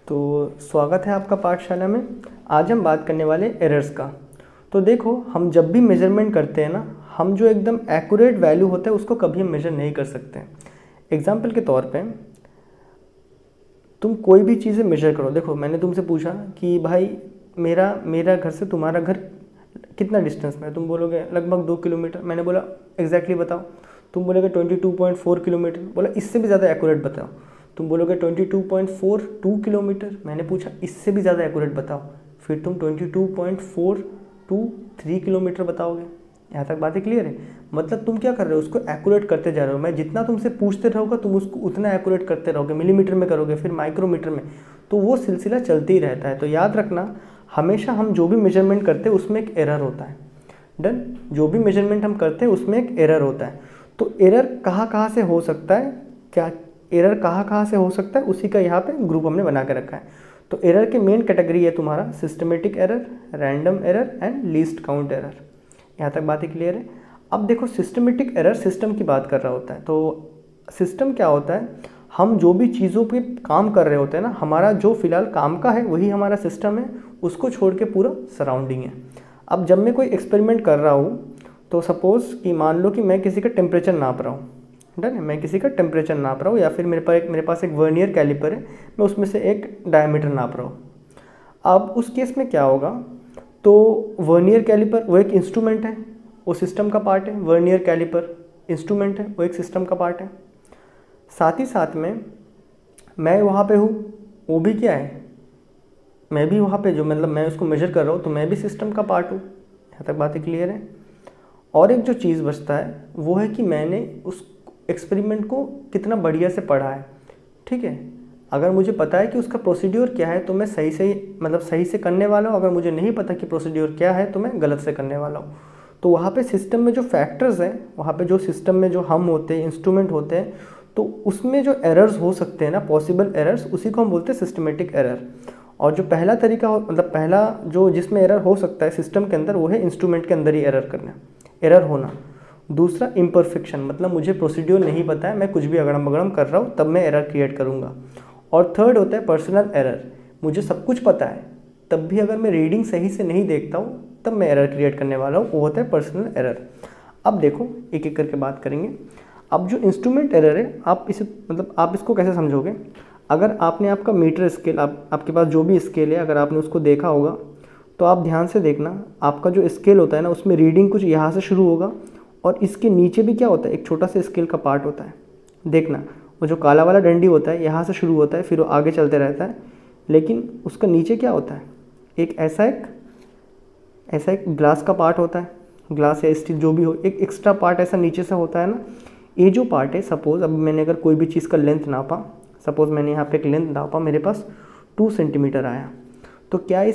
तो स्वागत है आपका पाठशाला में। आज हम बात करने वाले एरर्स का। तो देखो, हम जब भी मेजरमेंट करते हैं ना, हम जो एकदम एक्यूरेट वैल्यू होता है उसको कभी हम मेजर नहीं कर सकते। एग्जाम्पल के तौर पे तुम कोई भी चीज़ें मेजर करो। देखो, मैंने तुमसे पूछा कि भाई मेरा घर से तुम्हारा घर कितना डिस्टेंस में है, तुम बोलोगे लगभग 2 किलोमीटर। मैंने बोला एग्जैक्टली बताओ, तुम बोलोगे 22.4 किलोमीटर। बोला इससे भी ज़्यादा एक्यूरेट बताओ, तुम बोलोगे 22.42 किलोमीटर। मैंने पूछा इससे भी ज़्यादा एक्यूरेट बताओ, फिर तुम 22.423 किलोमीटर बताओगे। यहाँ तक बातें क्लियर है? मतलब तुम क्या कर रहे हो, उसको एक्यूरेट करते जा रहे हो। मैं जितना तुमसे पूछते रहोगा तुम उसको उतना एक्यूरेट करते रहोगे। मिलीमीटर में करोगे, फिर माइक्रोमीटर में, तो वो सिलसिला चलते ही रहता है। तो याद रखना, हमेशा हम जो भी मेजरमेंट करते हैं उसमें एक एरर होता है। डन? जो भी मेजरमेंट हम करते हैं उसमें एक एरर होता है। तो एरर कहाँ से हो सकता है, क्या एरर कहाँ से हो सकता है, उसी का यहाँ पे ग्रुप हमने बना के रखा है। तो एरर के मेन कैटेगरी है तुम्हारा systematic error, random error and least count error. यहाँ तक बातें क्लियर है? अब देखो, सिस्टमेटिक एरर सिस्टम की बात कर रहा होता है। तो सिस्टम क्या होता है, हम जो भी चीज़ों पे काम कर रहे होते हैं ना, हमारा जो फिलहाल काम का है वही हमारा सिस्टम है, उसको छोड़ के पूरा सराउंडिंग है। अब जब मैं कोई एक्सपेरिमेंट कर रहा हूँ, तो सपोज़ कि मान लो कि मैं किसी का टेम्परेचर नाप रहा हूँ। डन है? मैं किसी का टेम्परेचर नाप रहा हूँ, या फिर मेरे पास एक वर्नियर कैलिपर है, मैं उसमें से एक डायमीटर नाप रहा हूँ। अब उस केस में क्या होगा, तो वर्नियर कैलिपर वो एक इंस्ट्रूमेंट है, वो सिस्टम का पार्ट है। वर्नियर कैलिपर इंस्ट्रूमेंट है, वो एक सिस्टम का पार्ट है। साथ ही साथ में मैं वहाँ पे हूँ, वो भी क्या है, मैं भी वहाँ पे, जो मतलब मैं उसको मेजर कर रहा हूँ, तो मैं भी सिस्टम का पार्ट हूँ। यहाँ तक बातें क्लियर है? और एक जो चीज़ बचता है वो है कि मैंने उस एक्सपेरिमेंट को कितना बढ़िया से पढ़ा है। ठीक है? अगर मुझे पता है कि उसका प्रोसीड्यूर क्या है तो मैं सही से करने वाला हूँ। अगर मुझे नहीं पता कि प्रोसीड्यूर क्या है तो मैं गलत से करने वाला हूँ। तो वहाँ पे सिस्टम में जो फैक्टर्स हैं, वहाँ पे जो सिस्टम में जो हम होते हैं, इंस्ट्रूमेंट होते हैं, तो उसमें जो एरर्स हो सकते हैं ना, पॉसिबल एरर्स, उसी को हम बोलते हैं सिस्टमेटिक एरर। और जो पहला तरीका मतलब पहला जो जिसमें एरर हो सकता है सिस्टम के अंदर, वो है इंस्ट्रूमेंट के अंदर ही एरर होना। दूसरा इम्परफेक्शन, मतलब मुझे प्रोसीड्यूर नहीं पता है, मैं कुछ भी अगड़म बगड़म कर रहा हूँ, तब मैं एरर क्रिएट करूँगा। और थर्ड होता है पर्सनल एरर, मुझे सब कुछ पता है तब भी अगर मैं रीडिंग सही से नहीं देखता हूँ तब मैं एरर क्रिएट करने वाला हूँ, वो होता है पर्सनल एरर। अब देखो, एक एक करके बात करेंगे। अब जो इंस्ट्रूमेंट एरर है, आप इसको कैसे समझोगे? अगर आपने आपका मीटर स्केल, आपके पास जो भी स्केल है, अगर आपने उसको देखा होगा तो आप ध्यान से देखना, आपका जो स्केल होता है ना, उसमें रीडिंग कुछ यहाँ से शुरू होगा और इसके नीचे भी क्या होता है, एक छोटा सा स्केल का पार्ट होता है। देखना, वो जो काला वाला डंडी होता है यहाँ से शुरू होता है, फिर वो आगे चलते रहता है, लेकिन उसका नीचे क्या होता है, एक ऐसा एक ग्लास का पार्ट होता है, ग्लास या स्टील जो भी हो, एक एक्स्ट्रा पार्ट ऐसा नीचे से होता है ना। ये जो पार्ट है, सपोज़ अब मैंने अगर कोई भी चीज़ का लेंथ नापा, सपोज़ मैंने यहाँ पे एक लेंथ नापा, मेरे पास 2 सेंटीमीटर आया, तो क्या ये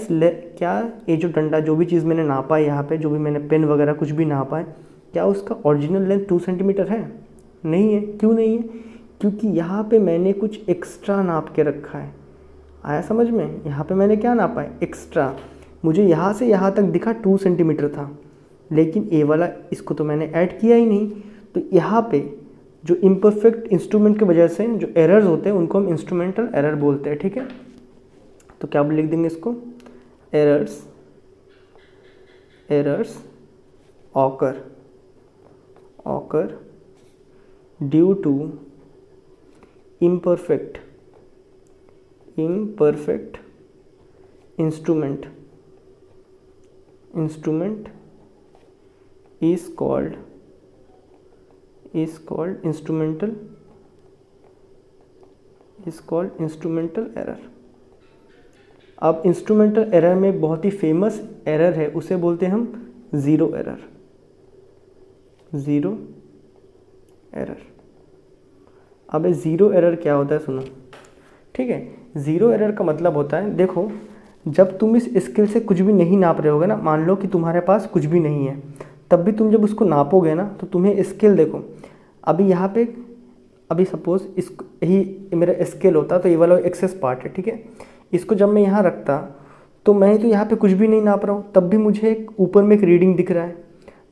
जो डंडा, जो भी चीज़ मैंने नापा है यहाँ पे, जो भी मैंने पेन वगैरह कुछ भी नापा है, क्या उसका ओरिजिनल लेंथ 2 सेंटीमीटर है? नहीं है। क्यों नहीं है? क्योंकि यहाँ पे मैंने कुछ एक्स्ट्रा नाप के रखा है। आया समझ में? यहाँ पे मैंने क्या नापा है, एक्स्ट्रा। मुझे यहाँ से यहाँ तक दिखा 2 सेंटीमीटर था, लेकिन ए वाला, इसको तो मैंने ऐड किया ही नहीं। तो यहाँ पे जो इम्परफेक्ट इंस्ट्रूमेंट की वजह से जो एरर्स होते हैं उनको हम इंस्ट्रूमेंटल एरर बोलते हैं। ठीक है? तो क्या लिख देंगे इसको, errors occur due to imperfect instrument is called instrumental error। अब इंस्ट्रूमेंटल एरर में एक बहुत ही फेमस एरर है, उसे बोलते हैं हम ज़ीरो एरर। अब ज़ीरो एरर क्या होता है, सुनो। ठीक है? ज़ीरो एरर का मतलब होता है, देखो, जब तुम इस स्केल से कुछ भी नहीं नाप रहे होगे ना, मान लो कि तुम्हारे पास कुछ भी नहीं है, तब भी तुम जब उसको नापोगे ना, तो तुम्हें स्केल, देखो अभी यहाँ पे, अभी सपोज़ यही मेरा स्केल होता, तो ये वाला एक्सेस पार्ट है। ठीक है? इसको जब मैं यहाँ रखता, तो मैं तो यहाँ पे कुछ भी नहीं नाप रहा हूँ, तब भी मुझे एक ऊपर में एक रीडिंग दिख रहा है।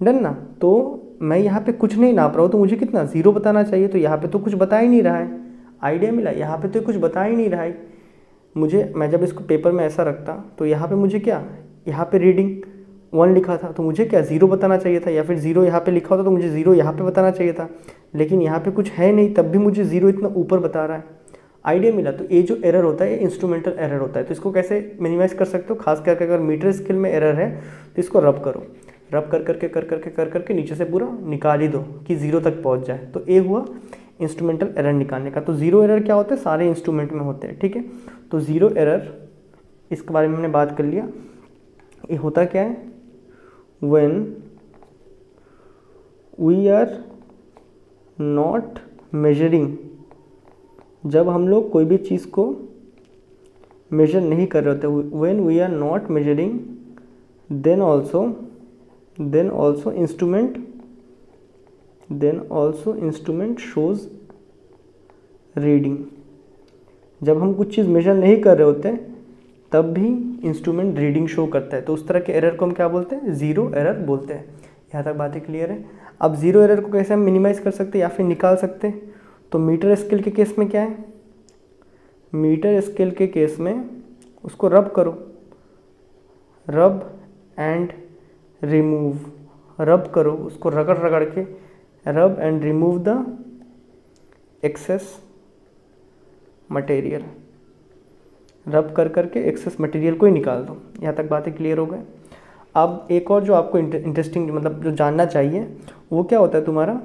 डन ना? तो मैं यहाँ पे कुछ नहीं नाप रहा हूँ, तो मुझे कितना, 0 बताना चाहिए। तो यहाँ पे तो कुछ बता ही नहीं रहा है। आइडिया मिला? यहाँ पे तो कुछ बता ही नहीं रहा है। मैं जब इसको पेपर में ऐसा रखता तो यहाँ पे मुझे क्या, यहाँ पे रीडिंग 1 लिखा था तो मुझे क्या 0 बताना चाहिए था, या फिर 0 यहाँ पे लिखा होता तो मुझे 0 यहाँ पे बताना चाहिए था, लेकिन यहाँ पे कुछ है नहीं तब भी मुझे 0 इतना ऊपर बता रहा है। आइडिया मिला। तो ये जो एरर होता है ये इंस्ट्रूमेंटल एरर होता है। तो इसको कैसे मिनिमाइज कर सकते हो, खास करके अगर मीटर स्केल में एरर है तो इसको रब करो, रब कर करके नीचे से पूरा निकाल ही दो कि 0 तक पहुँच जाए। तो ये हुआ इंस्ट्रूमेंटल एरर निकालने का। तो 0 एरर क्या होता है, सारे इंस्ट्रूमेंट में होते हैं, ठीक है। तो 0 एरर इसके बारे में हमने बात कर लिया। ये होता क्या है, when we are not measuring, जब हम लोग कोई भी चीज़ को मेजर नहीं कर रहे होते, when we are not measuring then also instrument shows reading। जब हम कुछ चीज़ मेजर नहीं कर रहे होते तब भी इंस्ट्रूमेंट रीडिंग शो करता है। तो उस तरह के एरर को हम क्या बोलते हैं, 0 एरर बोलते हैं। यहाँ तक बातें क्लियर है। अब 0 एरर को कैसे हम मिनिमाइज कर सकते हैं या फिर निकाल सकते हैं, तो मीटर स्केल के केस में क्या है, मीटर स्केल के केस में उसको रब करो, रब एंड रिमूव, रब करो उसको रगड़ के, rub and remove the excess material, rub करके एक्सेस मटेरियल को ही निकाल दो। यहाँ तक बातें क्लियर हो गए। अब एक और जो आपको इंटरेस्टिंग मतलब जो जानना चाहिए वो क्या होता है तुम्हारा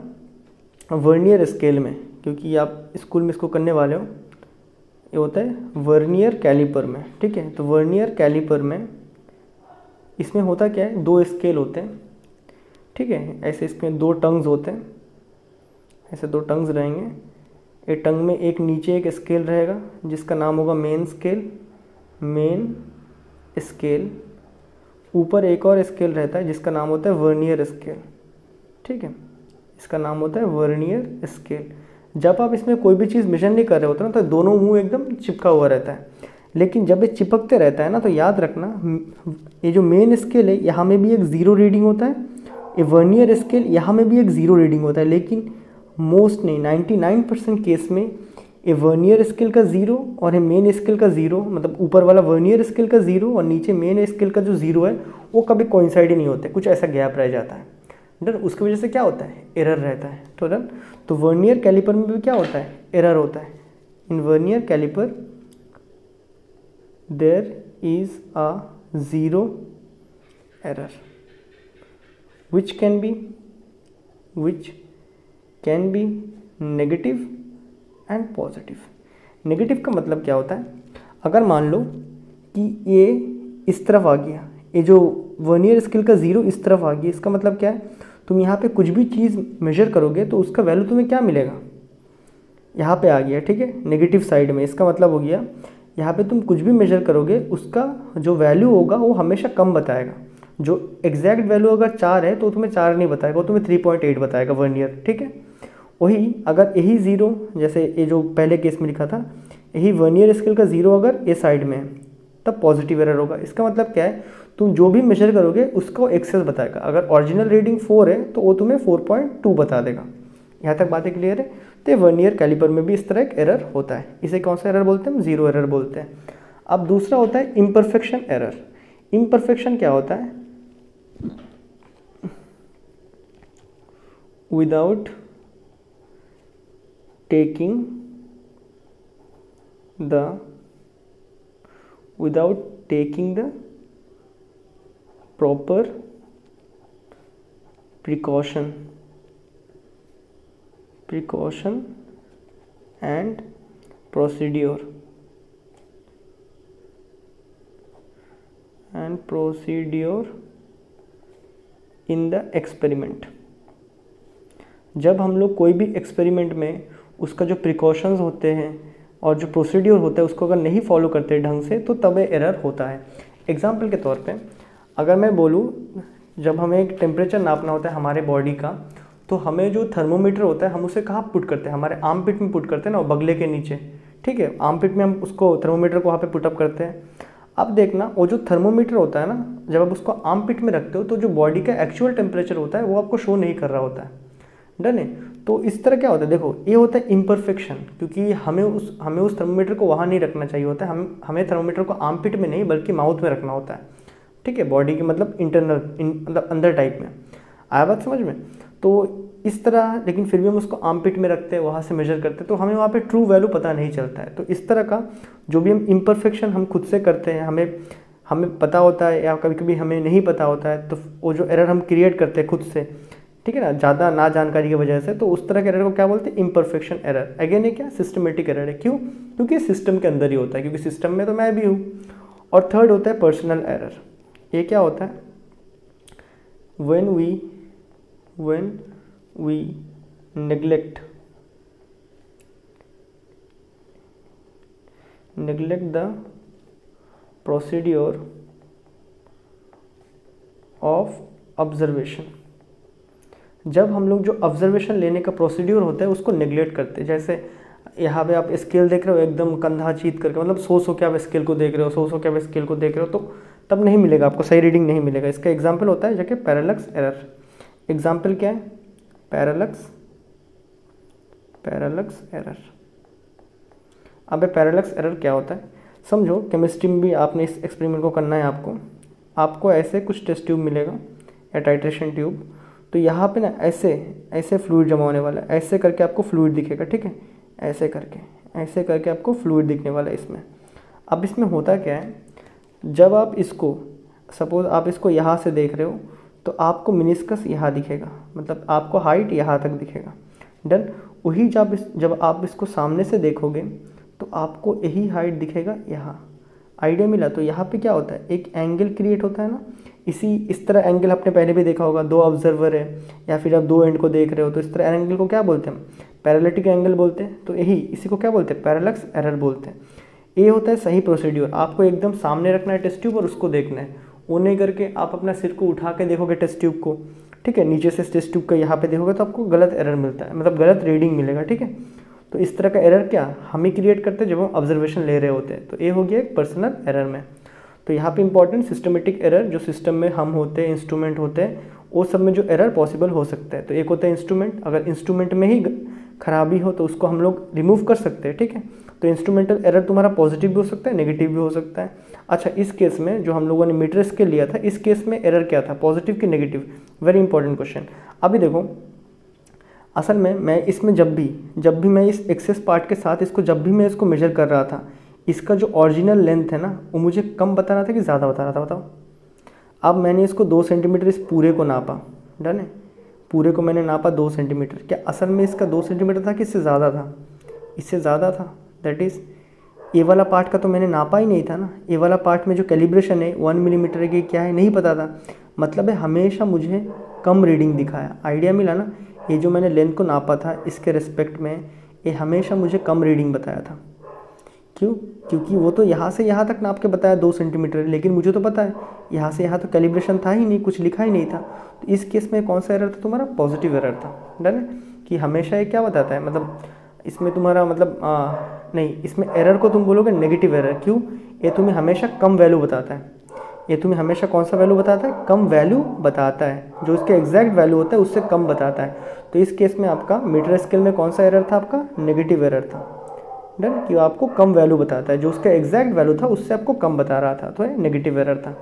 वर्नियर स्केल में, क्योंकि आप स्कूल में इसको करने वाले हो, ये होता है वर्नियर कैलिपर में, ठीक है। तो वर्नियर कैलिपर में इसमें होता क्या है, 2 स्केल होते हैं, ठीक है। ऐसे इसमें 2 टंग्स होते हैं, ऐसे 2 टंग्स रहेंगे। एक टंग में एक नीचे एक स्केल रहेगा जिसका नाम होगा मेन स्केल, ऊपर एक और स्केल रहता है जिसका नाम होता है वर्नियर स्केल, ठीक है। इसका नाम होता है वर्नियर स्केल। जब आप इसमें कोई भी चीज़ मेजर नहीं कर रहे होते ना तो दोनों मुंह एकदम चिपका हुआ रहता है, लेकिन जब ये चिपकते रहता है ना तो याद रखना ये जो मेन स्केल है यहाँ में भी एक 0 रीडिंग होता है, ये वर्नियर स्केल यहाँ में भी एक 0 रीडिंग होता है, लेकिन मोस्ट नहीं 99% केस में ये वर्नियर स्केल का 0 और ये मेन स्केल का 0, मतलब ऊपर वाला वर्नियर स्केल का 0 और नीचे मेन स्केल का जो 0 है वो कभी कोइंसाइड ही नहीं होते, कुछ ऐसा गैप रह जाता है। डन। उसकी वजह से क्या होता है, एरर रहता है। तो डन। तो वर्नियर कैलिपर में भी क्या होता है, एरर होता है। In vernier caliper there is a 0 error which can be negative and positive. Negative का मतलब क्या होता है, अगर मान लो कि ये इस तरफ आ गया, ये जो वर्नियर स्केल का 0 इस तरफ आ गया, इसका मतलब क्या है, तुम यहाँ पे कुछ भी चीज़ मेजर करोगे तो उसका वैल्यू तुम्हें क्या मिलेगा, यहाँ पे आ गया, ठीक है, नेगेटिव साइड में। इसका मतलब हो गया यहाँ पे तुम कुछ भी मेजर करोगे उसका जो वैल्यू होगा वो हमेशा कम बताएगा। जो एग्जैक्ट वैल्यू अगर 4 है तो तुम्हें 4 नहीं बताएगा, वो तुम्हें 3.8 बताएगा वर्नियर, ठीक है। वही अगर यही 0, जैसे ये जो पहले केस में लिखा था, यही वर्नियर स्केल का 0 अगर ये साइड में है तब पॉजिटिव एरर होगा। इसका मतलब क्या है, तुम जो भी मेजर करोगे उसको एक्सेस बताएगा। अगर ओरिजिनल रीडिंग 4 है तो वो तुम्हें 4.2 बता देगा। यहाँ तक बातें क्लियर है। तो वर्नियर कैलिपर में भी इस तरह एक एरर होता है। इसे कौन सा एरर बोलते हैं, हम 0 एरर बोलते हैं। अब दूसरा होता है इम्परफेक्शन एरर। इम्परफेक्शन क्या होता है, without taking the proper precaution and procedure in the experiment। जब हम लोग कोई भी एक्सपेरिमेंट में उसका जो प्रिकॉशंस होते हैं और जो प्रोसीड्योर होता है उसको अगर नहीं फॉलो करते ढंग से तो तब एरर होता है। एग्जाम्पल के तौर पे अगर मैं बोलूँ, जब हमें एक टेम्परेचर नापना होता है हमारे बॉडी का, तो हमें जो थर्मोमीटर होता है हम उसे कहाँ पुट करते हैं, हमारे आर्म पिट में पुट करते हैं ना, बगले के नीचे, ठीक है। आर्म पिट में हम उसको थर्मोमीटर को वहाँ पे पुटअप करते हैं। अब देखना वो जो थर्मोमीटर होता है ना, जब आप उसको आर्म पिट में रखते हो तो जो बॉडी का एक्चुअल टेम्परेचर होता है वो आपको शो नहीं कर रहा होता है। डन है। तो इस तरह क्या होता है, देखो ये होता है इम्परफेक्शन, क्योंकि हमें उस थर्मोमीटर को वहाँ नहीं रखना चाहिए होता है, हमें थर्मोमीटर को आर्मपिट में नहीं बल्कि माउथ में रखना होता है, ठीक है, बॉडी के मतलब इंटरनल मतलब अंदर टाइप में। आया बात समझ में? तो इस तरह, लेकिन फिर भी हम उसको आर्मपिट में रखते हैं, वहाँ से मेजर करते हैं, तो हमें वहाँ पे ट्रू वैल्यू पता नहीं चलता है। तो इस तरह का जो भी हम इम्परफेक्शन हम खुद से करते हैं, हमें पता होता है या कभी कभी हमें नहीं पता होता है, तो वो जो एरर हम क्रिएट करते हैं खुद से, ठीक है ना, ज़्यादा ना जानकारी की वजह से, तो उस तरह के एरर को क्या बोलते हैं, इम्परफेक्शन एरर। अगेन ये क्या, सिस्टमेटिक एरर है। क्यों? क्योंकि सिस्टम के अंदर ही होता है, क्योंकि सिस्टम में तो मैं भी हूँ। और थर्ड होता है पर्सनल एरर। ये क्या होता है, when we neglect the procedure of observation, जब हम लोग जो ऑब्जर्वेशन लेने का प्रोसीड्यूर होता है उसको नेग्लेक्ट करते हैं। जैसे यहाँ पे आप स्केल देख रहे हो एकदम कंधा चीत करके, मतलब सो के आप स्केल को देख रहे हो, सो के आप स्केल को देख रहे हो, तो तब नहीं मिलेगा आपको, सही रीडिंग नहीं मिलेगा। इसका एग्जांपल होता है जैसे पैरेलक्स एरर। एग्जांपल क्या है, पैरेलक्स एरर। अब पैरेलक्स एरर क्या होता है समझो, केमिस्ट्री में भी आपने इस एक्सपेरिमेंट को करना है। आपको ऐसे कुछ टेस्ट ट्यूब मिलेगा या टाइट्रेशन ट्यूब, तो यहाँ पे ना ऐसे फ्लूइड जमा होने वाला है, ऐसे करके आपको फ्लूइड दिखेगा, ठीक है, ऐसे करके आपको फ्लूइड दिखने वाला है इसमें। अब इसमें होता क्या है, जब आप इसको सपोज आप इसको यहाँ से देख रहे हो तो आपको मिनिस्कस यहाँ दिखेगा, मतलब आपको हाइट यहाँ तक दिखेगा, डन। वही जब आप इसको सामने से देखोगे तो आपको यही हाइट दिखेगा यहाँ। आइडिया मिला? तो यहाँ पे क्या होता है, एक एंगल क्रिएट होता है ना, इस तरह एंगल आपने पहले भी देखा होगा, दो ऑब्जर्वर है या फिर आप दो एंड को देख रहे हो, तो इस तरह एंगल को क्या बोलते हैं, पैरेलैटिक एंगल बोलते हैं। तो इसी को क्या बोलते हैं, पैरेलक्स एरर बोलते हैं। ये होता है सही प्रोसीड्यूर, आपको एकदम सामने रखना है टेस्ट ट्यूब और उसको देखना है, वो नहीं करके आप अपना सिर को उठा के देखोगे टेस्ट ट्यूब को, ठीक है, नीचे से टेस्ट ट्यूब का यहाँ पे देखोगे तो आपको गलत एरर मिलता है, मतलब गलत रीडिंग मिलेगा, ठीक है। तो इस तरह का एरर क्या हम ही क्रिएट करते हैं जब हम ऑब्जर्वेशन ले रहे होते हैं। तो ये हो गया एक पर्सनल एरर में। तो यहाँ पे इंपॉर्टेंट सिस्टमेटिक एरर, जो सिस्टम में हम होते हैं, इंस्ट्रूमेंट होते हैं, वो सब में जो एरर पॉसिबल हो सकता है। तो एक होता है इंस्ट्रूमेंट, अगर इंस्ट्रूमेंट में ही खराबी हो तो उसको हम लोग रिमूव कर सकते हैं, ठीक है। तो इंस्ट्रूमेंटल एरर तुम्हारा पॉजिटिव भी हो सकता है, नेगेटिव भी हो सकता है। अच्छा, इस केस में जो हम लोगों ने मीटर स्केल लिया था, इस केस में एरर क्या था, पॉजिटिव कि नेगेटिव, वेरी इंपॉर्टेंट क्वेश्चन। अभी देखो, असल में मैं इसमें जब भी मैं इस एक्सेस पार्ट के साथ जब भी मैं इसको मेजर कर रहा था, इसका जो ओरिजिनल लेंथ है ना, वो मुझे कम बता रहा था कि ज़्यादा बता रहा था, बताओ। अब मैंने इसको 2 सेंटीमीटर इस पूरे को नापा, डन है, पूरे को मैंने नापा 2 सेंटीमीटर। क्या असल में इसका 2 सेंटीमीटर था कि इससे ज़्यादा था? इससे ज़्यादा था। दैट इज़ ए वाला पार्ट का तो मैंने नापा ही नहीं था ना। ए वाला पार्ट में जो कैलिब्रेशन है 1 मिलीमीटर की क्या है नहीं पता था, मतलब है हमेशा मुझे कम रीडिंग दिखाया। आइडिया मिला ना? ये जो मैंने लेंथ को नापा था इसके रिस्पेक्ट में, ये हमेशा मुझे कम रीडिंग बताया था। क्यों? क्योंकि वो तो यहाँ से यहाँ तक नाप के बताया 2 सेंटीमीटर, लेकिन मुझे तो पता है यहाँ से यहाँ तो कैलिब्रेशन था ही नहीं, कुछ लिखा ही नहीं था। तो इस केस में कौन सा एरर था तुम्हारा? पॉजिटिव एरर था, डन है। कि हमेशा ये क्या बताता है, मतलब इसमें तुम्हारा मतलब नहीं, इसमें एरर को तुम बोलोगे नेगेटिव एरर। क्यों? ये तुम्हें हमेशा कम वैल्यू बताता है। ये तुम्हें हमेशा कौन सा वैल्यू बताता है? कम वैल्यू बताता है, जो इसका एग्जैक्ट वैल्यू होता है उससे कम बताता है। तो इस केस में आपका मीटर स्केल में कौन सा एरर था? आपका नेगेटिव एरर था, डन। कि आपको कम वैल्यू बताता है, जो उसका एग्जैक्ट वैल्यू था उससे आपको कम बता रहा था, तो ये नेगेटिव एरर था।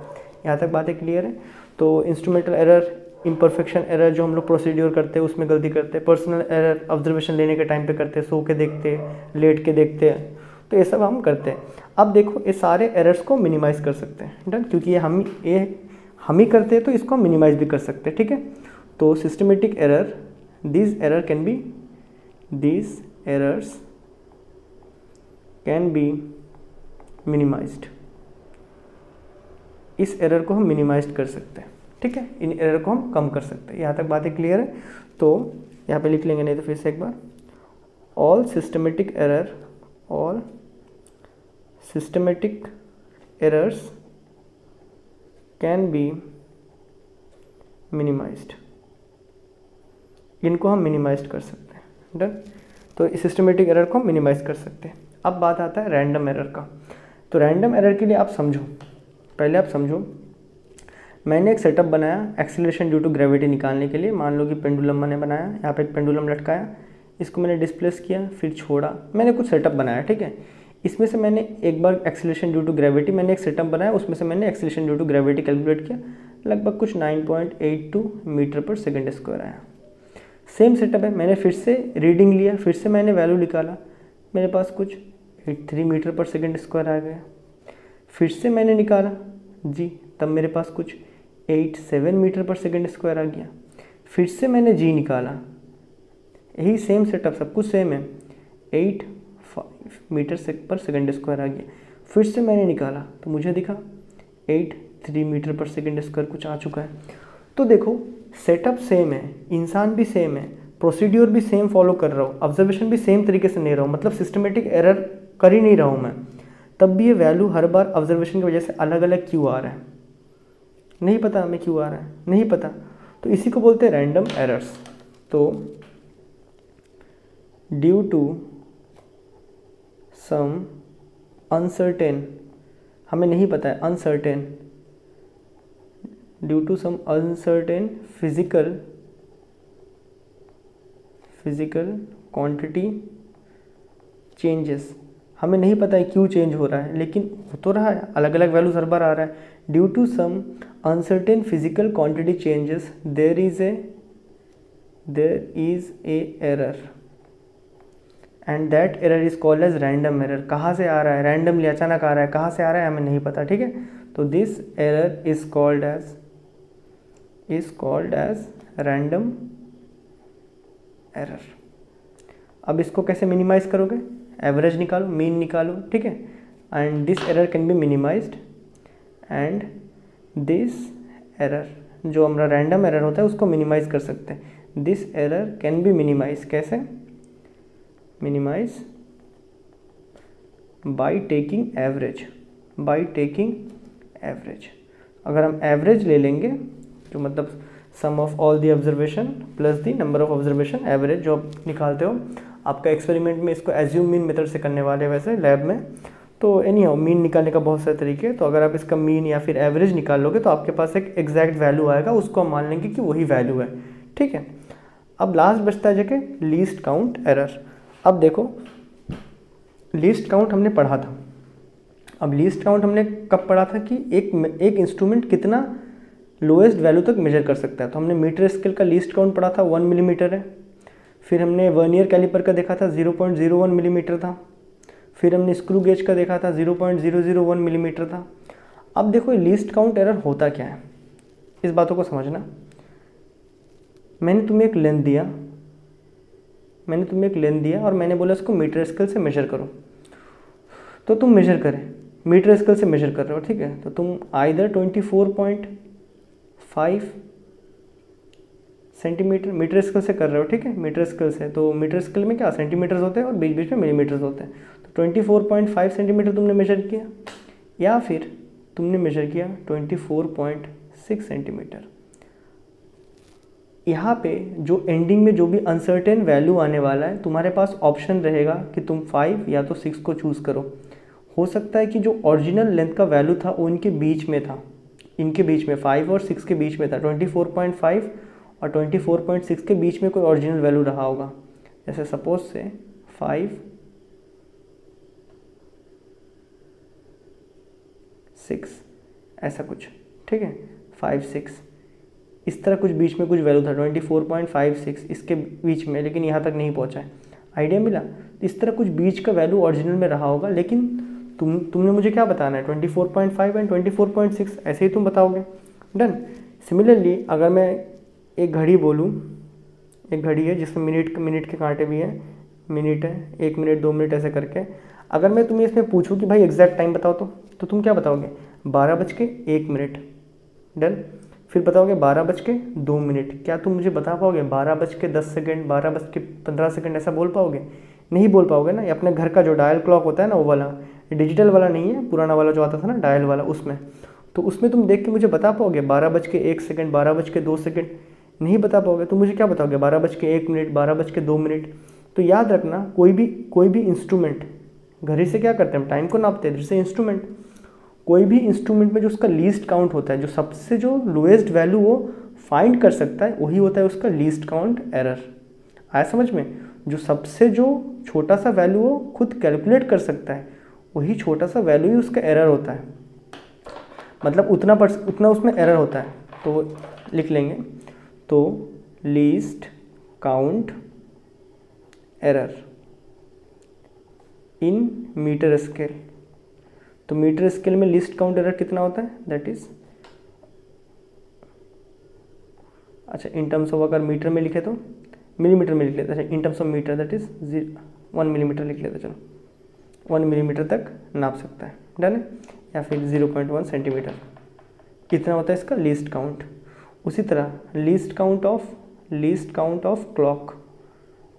यहाँ तक बातें क्लियर है? तो इंस्ट्रूमेंटल एरर, इम्परफेक्शन एरर जो हम लोग प्रोसीड्यूर करते हैं उसमें गलती करते हैं। पर्सनल एरर ऑब्जर्वेशन लेने के टाइम पे करते हैं, सो के देखते हैं, लेट के देखते हैं, तो ये सब हम करते हैं। अब देखो, ये सारे एरर्स को मिनिमाइज कर सकते हैं, डन, क्योंकि ये हम ही करते हैं तो इसको मिनिमाइज भी कर सकते हैं, ठीक है। तो systematic error, these errors can be minimized। इस एरर को हम मिनिमाइज कर सकते हैं, ठीक है, इन एरर को हम कम कर सकते हैं। यहाँ तक बातें क्लियर है? तो यहाँ पे लिख लेंगे, नहीं तो फिर से एक बार, all systematic errors can be minimized। इनको हम मिनिमाइज कर सकते हैं, डन। तो इस सिस्टमेटिक एरर को हम मिनिमाइज कर सकते हैं। अब बात आता है रैंडम एरर का। तो रैंडम एरर के लिए आप समझो, पहले आप समझो, मैंने एक सेटअप बनाया एक्सीलरेशन ड्यू टू ग्रेविटी निकालने के लिए। मान लो कि पेंडुलम मैंने बनाया, यहाँ पे एक पेंडुलम लटकाया, इसको मैंने डिस्प्लेस किया, फिर छोड़ा, मैंने कुछ सेटअप बनाया, ठीक है। इसमें से मैंने एक बार एक्सीलरेशन ड्यू टू ग्रेविटी मैंने एक सेटअप बनाया, उसमें से मैंने acceleration due to gravity calculate किया, लगभग कुछ 9.82 मीटर पर सेकेंड स्क्वायर आया। सेम सेटअप है, मैंने फिर से रीडिंग लिया, फिर से मैंने वैल्यू निकाला, मेरे पास कुछ 83 मीटर पर सेकेंड स्क्वायर आ गया। फिर से मैंने निकाला जी, तब मेरे पास कुछ 87 मीटर पर सेकेंड स्क्वायर आ गया। फिर से मैंने जी निकाला, यही सेम सेटअप, सब कुछ सेम है, 85 मीटर पर सेकेंड स्क्वायर आ गया। फिर से मैंने निकाला तो मुझे दिखा 83 मीटर पर सेकेंड स्क्वायर कुछ आ चुका है। तो देखो सेटअप सेम है, इंसान भी सेम है, प्रोसीड्यूर भी सेम फॉलो कर रहा हूँ, ऑब्जर्वेशन भी सेम तरीके से ले रहा हूँ, मतलब सिस्टमेटिक एरर कर ही नहीं रहा हूँ मैं, तब भी ये वैल्यू हर बार ऑब्जर्वेशन की वजह से अलग अलग क्यों आ रहा है, नहीं पता हमें क्यों आ रहा है, नहीं पता। तो इसी को बोलते हैं रैंडम एरर्स। तो ड्यू टू सम अनसर्टेन, हमें नहीं पता है, uncertain, due to some uncertain physical quantity changes, हमें नहीं पता है क्यों चेंज हो रहा है, लेकिन हो तो रहा है, अलग अलग वैल्यूज हर बार आ रहा है। Due to some uncertain physical quantity changes there is a error and that error is called as random error. कहाँ से आ रहा है, रैंडमली अचानक आ रहा है, कहाँ से आ रहा है हमें नहीं पता, ठीक है। तो this error is called as random error. अब इसको कैसे मिनिमाइज करोगे, एवरेज निकालो, मीन निकालो, ठीक है, and this error can B minimised, and this error जो हमारा रैंडम एरर होता है उसको मिनिमाइज कर सकते हैं। This error can be minimise, कैसे मिनिमाइज, बाय टेकिंग एवरेज, अगर हम एवरेज ले लेंगे तो मतलब sum of all the observation plus the number of observation, average जो आप निकालते हो, आपका एक्सपेरिमेंट में इसको एज्यूम मीन मेथड से करने वाले हैं वैसे लैब में, तो एनी हाउ मीन निकालने का बहुत सारे तरीके हैं। तो अगर आप इसका मीन या फिर एवरेज निकाल लोगे तो आपके पास एक एग्जैक्ट वैल्यू आएगा, उसको हम मान लेंगे कि वही वैल्यू है, ठीक है। अब लास्ट बचता है जगह लीस्ट काउंट एरर। अब देखो लीस्ट काउंट हमने पढ़ा था, अब लीस्ट काउंट हमने कब पढ़ा था कि एक इंस्ट्रूमेंट कितना लोएस्ट वैल्यू तक मेजर कर सकता है। तो हमने मीटर स्केल का लीस्ट काउंट पढ़ा था 1 मिलीमीटर है, फिर हमने वर्नियर कैलिपर का देखा था 0.01 मिलीमीटर था, फिर हमने स्क्रू गेज का देखा था 0.001 मिलीमीटर था। अब देखो लीस्ट काउंट एरर होता क्या है, इस बातों को समझना। मैंने तुम्हें एक लेंथ दिया और मैंने बोला इसको मीटर स्केल से मेजर करो, तो तुम मेजर करें, मीटर स्केल से मेजर कर रहे हो, ठीक है। तो तुम आइदर 24.5 सेंटीमीटर मीटर स्केल से कर रहे हो, ठीक है, मीटर स्केल से। तो मीटर स्केल में क्या सेंटीमीटर्स होते हैं और बीच बीच में मिलीमीटर्स होते हैं। तो 24.5 सेंटीमीटर तुमने मेजर किया, या फिर तुमने मेजर किया 24.6 सेंटीमीटर। यहाँ पे जो एंडिंग में जो भी अनसर्टेन वैल्यू आने वाला है, तुम्हारे पास ऑप्शन रहेगा कि तुम 5 या तो 6 को चूज़ करो। हो सकता है कि जो ओरिजिनल लेंथ का वैल्यू था वो इनके बीच में था, 5 और 6 के बीच में था, 24.5 और 24.6 के बीच में कोई ओरिजिनल वैल्यू रहा होगा। जैसे सपोज से 5, 6 ऐसा कुछ, ठीक है, 5, 6 इस तरह कुछ बीच में कुछ वैल्यू था 24.5, 6 इसके बीच में, लेकिन यहाँ तक नहीं पहुँचा है। आइडिया मिला। इस तरह कुछ बीच का वैल्यू ओरिजिनल में रहा होगा, लेकिन तुमने मुझे क्या बताना है, 24.5 एंड 24.6 ऐसे ही तुम बताओगे। डन। सिमिलरली अगर मैं एक घड़ी बोलूँ, एक घड़ी है जिसमें मिनट के कांटे भी हैं, मिनट है, 1 मिनट 2 मिनट ऐसे करके, अगर मैं तुम्हें इसमें पूछूं कि भाई एग्जैक्ट टाइम बताओ तो तुम क्या बताओगे, 12:01। डन। फिर बताओगे 12:02। क्या तुम मुझे बता पाओगे 12:10, 12:15 ऐसा बोल पाओगे? नहीं बोल पाओगे ना। ये अपने घर का जो डायल क्लॉक होता है ना, वो वाला, डिजिटल वाला नहीं है, पुराना वाला जो आता था ना डायल वाला, उसमें, तो उसमें तुम देख के मुझे बता पाओगे 12:01, 12:02? नहीं बता पाओगे। तो मुझे क्या बताओगे 12:01, 12:02? तो याद रखना, कोई भी इंस्ट्रूमेंट, घड़ी से क्या करते हैं हम, टाइम को नापते हैं, जैसे इंस्ट्रूमेंट, कोई भी इंस्ट्रूमेंट में जो उसका लीस्ट काउंट होता है, जो सबसे जो लोएस्ट वैल्यू वो फाइंड कर सकता है, वही होता है उसका लीस्ट काउंट एरर। आया समझ में? जो सबसे जो छोटा सा वैल्यू वो खुद कैलकुलेट कर सकता है, वही छोटा सा वैल्यू ही उसका एरर होता है, मतलब उतना उसमें एरर होता है। तो लिख लेंगे, तो least count error in metre scale. तो मीटर स्केल में लीस्ट काउंट एरर कितना होता है, दैट इज, अच्छा इन टर्म्स ऑफ अगर मीटर में लिखे तो मिलीमीटर में लिख लेते हैं। अच्छा in terms of metre that is 1 millimetre लिख लेते हैं। चलो 1 मिलीमीटर तक नाप सकता है, डन है, या फिर 0.1 सेंटीमीटर, कितना होता है इसका लीस्ट काउंट। उसी तरह least count of clock.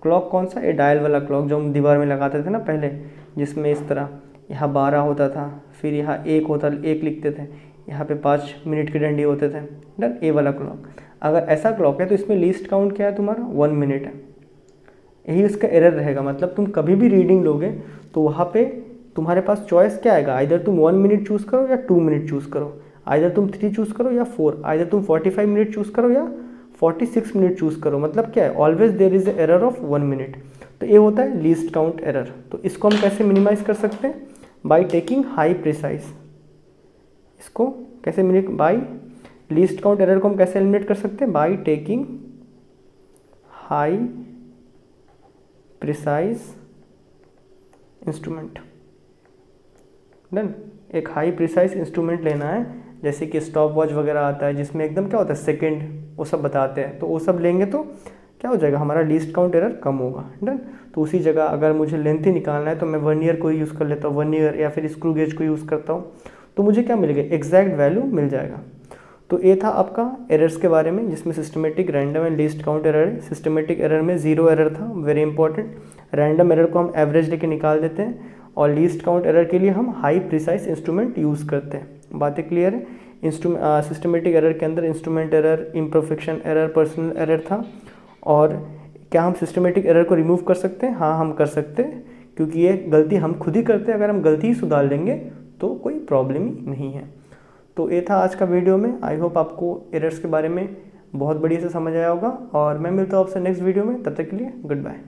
Clock कौन सा, ये डायल वाला क्लॉक जो हम दीवार में लगाते थे ना पहले, जिसमें इस तरह यहाँ 12 होता था, फिर यहाँ 1 लिखते थे, यहाँ पे 5 मिनट के डंडे होते थे, डन, ए वाला क्लॉक। अगर ऐसा क्लॉक है तो इसमें लीस्ट काउंट क्या है तुम्हारा, 1 मिनट है, यही उसका एरर रहेगा। मतलब तुम कभी भी रीडिंग लोगे तो वहाँ पे तुम्हारे पास चॉइस क्या आएगा, आइदर तुम 1 मिनट चूज़ करो या 2 मिनट चूज़ करो, आइदर तुम 3 चूज़ करो या 4, आइदर तुम 45 मिनट चूज़ करो या 46 मिनट चूज़ करो। मतलब क्या है, always there is error of 1 minute. तो ये होता है लीस्ट काउंट एरर। तो इसको हम कैसे मिनिमाइज कर सकते हैं, बाई टेकिंग हाई प्रिसाइज। इसको कैसे बाई लीस्ट काउंट एरर को हम कैसे एलिमिनेट कर सकते हैं, by taking high precise instrument, done. एक हाई प्रिसाइज इंस्ट्रूमेंट लेना है, जैसे कि स्टॉप वॉच वगैरह आता है जिसमें एकदम क्या होता है सेकंड वो सब बताते हैं, तो वो सब लेंगे तो क्या हो जाएगा, हमारा लीस्ट काउंट एरर कम होगा, डन। तो उसी जगह अगर मुझे लेंथ ही निकालना है तो मैं वर्नियर को यूज़ कर लेता हूँ, वर्नियर या फिर स्क्रू गेज को यूज़ करता हूँ, तो मुझे क्या मिलेगा, एग्जैक्ट वैल्यू मिल जाएगा। तो ये था आपका एरर्स के बारे में, जिसमें systematic, random and least count error है। सिस्टमेटिक एरर में 0 एरर था, वेरी इंपॉर्टेंट। रैंडम एरर को हम एवरेज लेके निकाल देते हैं, और लीस्ट काउंट एरर के लिए हम हाई प्रिसाइज इंस्ट्रूमेंट यूज़ करते हैं। बातें क्लियर है? सिस्टमेटिक एरर के अंदर instrument error, imperfection error, personal error था। और क्या हम सिस्टमेटिक एरर को रिमूव कर सकते हैं? हाँ हम कर सकते हैं, क्योंकि ये गलती हम खुद ही करते हैं। अगर हम गलती ही सुधार लेंगे तो कोई प्रॉब्लम ही नहीं है। तो ये था आज का वीडियो में। आई होप आपको एरर्स के बारे में बहुत बढ़िया से समझ आया होगा, और मैं मिलता हूँ आपसे नेक्स्ट वीडियो में। तब तक के लिए गुड बाय।